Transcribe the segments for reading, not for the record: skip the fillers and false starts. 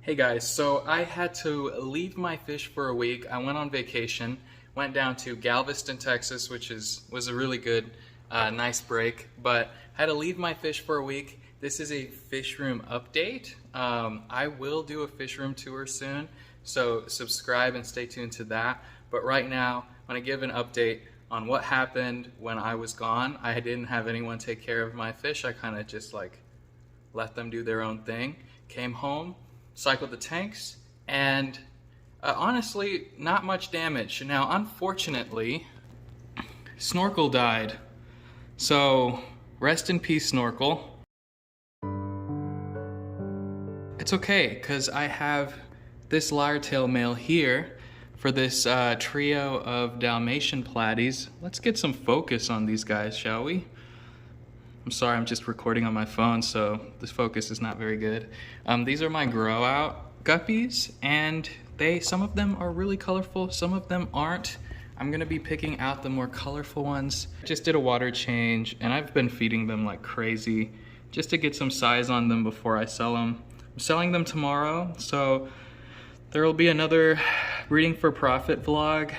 Hey guys, so I had to leave my fish for a week. I went on vacation, went down to Galveston, Texas, which was a really good, nice break. But I had to leave my fish for a week. This is a fish room update. I will do a fish room tour soon, so subscribe and stay tuned to that. But right now, I'm gonna give an update on what happened when I was gone. I didn't have anyone take care of my fish. I kind of just like let them do their own thing. Came home, cycled the tanks, and honestly, not much damage. Now, unfortunately, Snorkel died. So, rest in peace, Snorkel. It's okay, because I have this lyre-tail male here for this trio of Dalmatian platies. Let's get some focus on these guys, shall we? I'm sorry, I'm just recording on my phone, so this focus is not very good. These are my grow out guppies, and some of them are really colorful, some of them aren't. I'm gonna be picking out the more colorful ones. Just did a water change, and I've been feeding them like crazy just to get some size on them before I sell them. I'm selling them tomorrow, so there will be another breeding for profit vlog.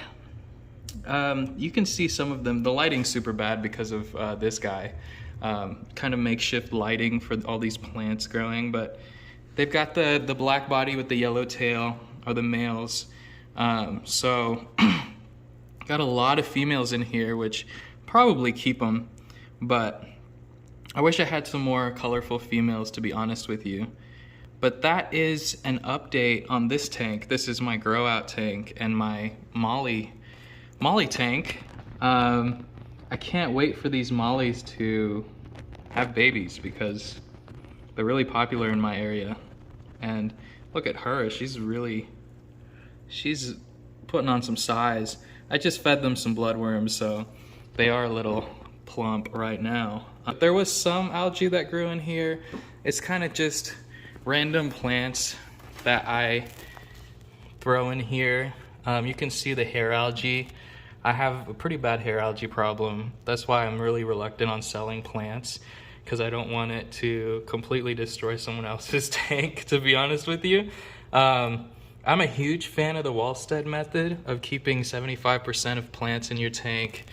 You can see some of them. The lighting's super bad because of this guy. Kind of makeshift lighting for all these plants growing, but they've got the black body with the yellow tail, are the males. So got a lot of females in here, which probably keep them, but I wish I had some more colorful females, to be honest with you. But that is an update on this tank. This is my grow out tank and my Molly tank. I can't wait for these mollies to have babies because they're really popular in my area. And look at her, she's putting on some size. I just fed them some bloodworms, so they are a little plump right now. There was some algae that grew in here. It's kind of just random plants that I throw in here. You can see the hair algae. I have a pretty bad hair algae problem. That's why I'm really reluctant on selling plants, because I don't want it to completely destroy someone else's tank, to be honest with you. I'm a huge fan of the Wallstead method of keeping 75% of plants in your tank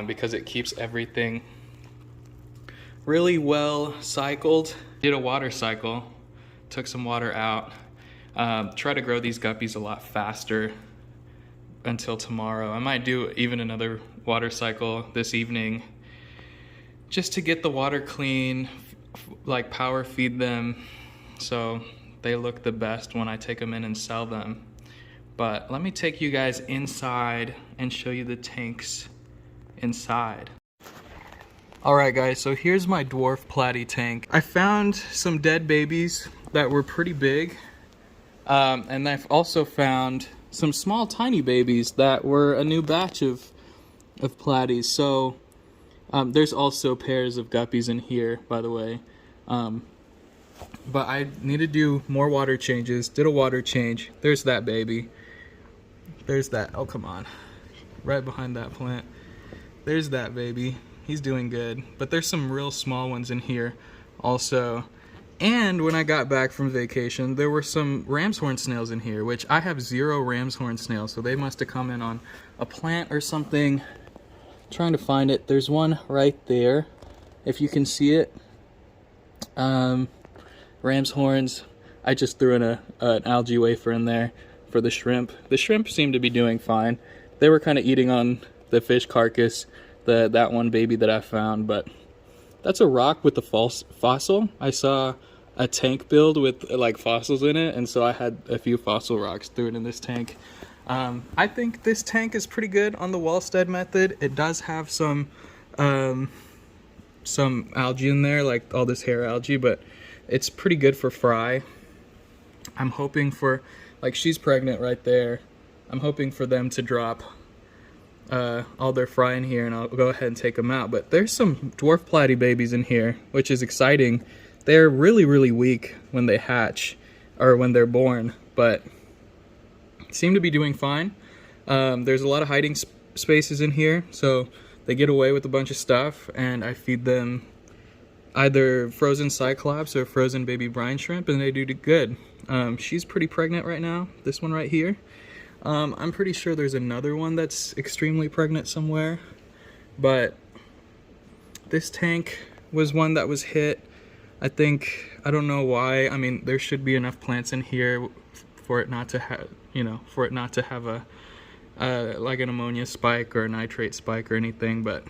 because it keeps everything really well cycled. Did a water cycle, took some water out, try to grow these guppies a lot faster until tomorrow. I might do even another water cycle this evening just to get the water clean, like power feed them so they look the best when I take them in and sell them. But let me take you guys inside and show you the tanks inside. Alright guys, so here's my dwarf platy tank. I found some dead babies that were pretty big, and I've also found some small tiny babies that were a new batch of platies. So there's also pairs of guppies in here, by the way. But I need to do more water changes. Did a water change. There's that baby. There's that. Oh, come on. Right behind that plant. There's that baby. He's doing good. But there's some real small ones in here also. And when I got back from vacation, there were some ram's horn snails in here, which I have 0 ram's horn snails, so they must have come in on a plant or something. Trying to find it. There's one right there, if you can see it. Ram's horns. I just threw in an algae wafer in there for the shrimp. The shrimp seemed to be doing fine. They were kind of eating on the fish carcass, that one baby that I found, but that's a rock with a fossil. I saw a tank build with like fossils in it, and so I had a few fossil rocks, threw it in this tank. I think this tank is pretty good on the Wallstead method. It does have some algae in there, like all this hair algae, but it's pretty good for fry. I'm hoping for, like, she's pregnant right there. I'm hoping for them to drop all their fry in here, and I'll go ahead and take them out. But there's some dwarf platy babies in here, which is exciting. They're really, really weak when they hatch, or when they're born, but seem to be doing fine. There's a lot of hiding spaces in here, so they get away with a bunch of stuff, and I feed them either frozen cyclops or frozen baby brine shrimp, and they do good. She's pretty pregnant right now, this one right here. I'm pretty sure there's another one that's extremely pregnant somewhere, but this tank was one that was hit. I don't know why. I mean, there should be enough plants in here for it not to have, for it not to have a like an ammonia spike or a nitrate spike or anything, but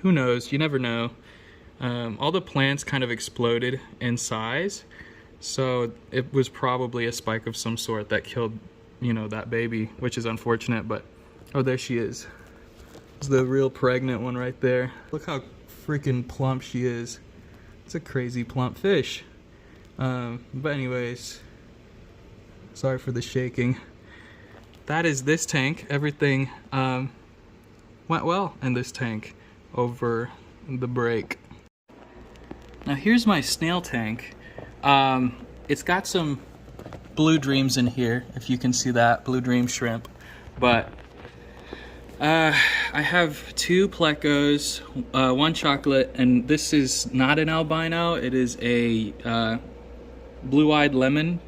who knows? You never know. All the plants kind of exploded in size, so it was probably a spike of some sort that killed, that baby, which is unfortunate. But oh, there she is. It's the real pregnant one right there. Look how freaking plump she is. It's a crazy plump fish. But anyways, sorry for the shaking. That is this tank. Everything went well in this tank over the break. Now here's my snail tank. It's got some blue dreams in here, if you can see that, blue dream shrimp. But I have 2 plecos, 1 chocolate, and this is not an albino. It is a blue-eyed lemon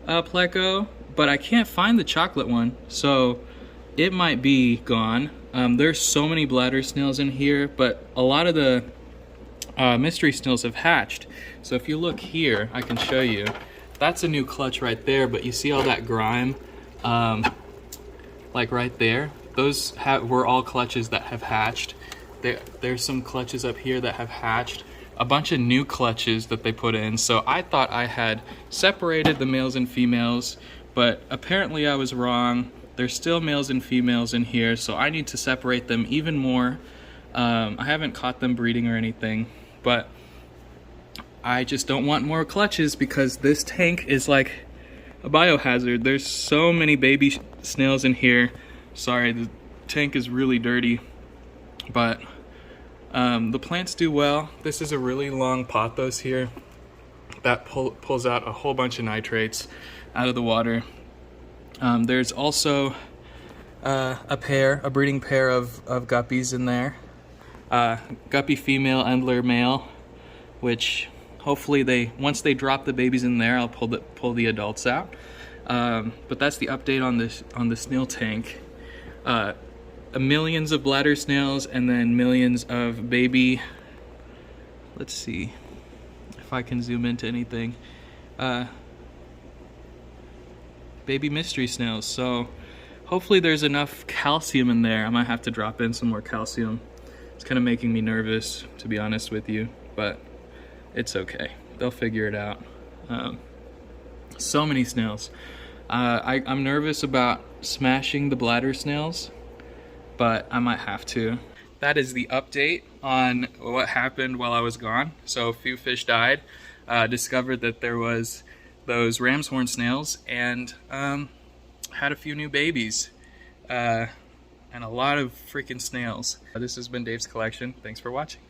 pleco, but I can't find the chocolate one, so it might be gone. There's so many bladder snails in here, but a lot of the mystery snails have hatched. So if you look here, I can show you. That's a new clutch right there, but you see all that grime, like right there? Those were all clutches that have hatched. There's some clutches up here that have hatched. A bunch of new clutches that they put in. So I thought I had separated the males and females, but apparently I was wrong. There's still males and females in here, so I need to separate them even more. I haven't caught them breeding or anything, but I just don't want more clutches because this tank is like a biohazard. There's so many baby snails in here. Sorry, the tank is really dirty, but the plants do well. This is a really long pothos here that pulls out a whole bunch of nitrates out of the water. There's also a breeding pair of guppies in there. Guppy female, Endler male, which hopefully once they drop the babies in there, I'll pull the adults out. But that's the update on the snail tank. Millions of bladder snails and then millions of baby, let's see if I can zoom into anything, baby mystery snails. So hopefully there's enough calcium in there. I might have to drop in some more calcium. It's kind of making me nervous, to be honest with you, but it's okay. They'll figure it out. So many snails. I'm nervous about smashing the bladder snails, but I might have to. That is the update on what happened while I was gone. So a few fish died, discovered that there was those ram's horn snails, and had a few new babies, and a lot of freaking snails. This has been Dave's Collection. Thanks for watching.